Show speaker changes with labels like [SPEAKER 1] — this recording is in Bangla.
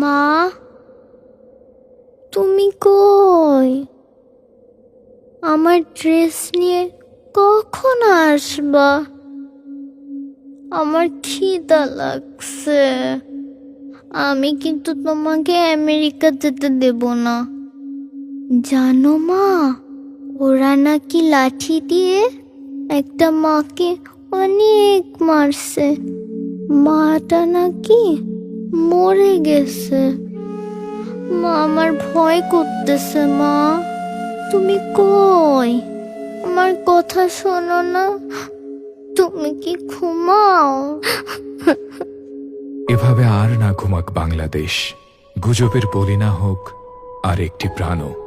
[SPEAKER 1] মা, তুমি কই? আমার ড্রেস নিয়ে কখন আসবা? আমার খিদা লাগছে। আমি কিন্তু তোমাকে আমেরিকা যেতে দেব না। জানো মা, ওরা নাকি লাঠি দিয়ে একটা মাকে অনেক মারছে। মাটা নাকি মরে গেছে। মা, আমার ভয় করতেছে। মা, তুমি কই? আমার কথা শোনো না। তুমি কি ঘুমাও?
[SPEAKER 2] এভাবে আর না ঘুমাক বাংলাদেশ, গুজবের বলি না হোক আর একটি প্রাণও।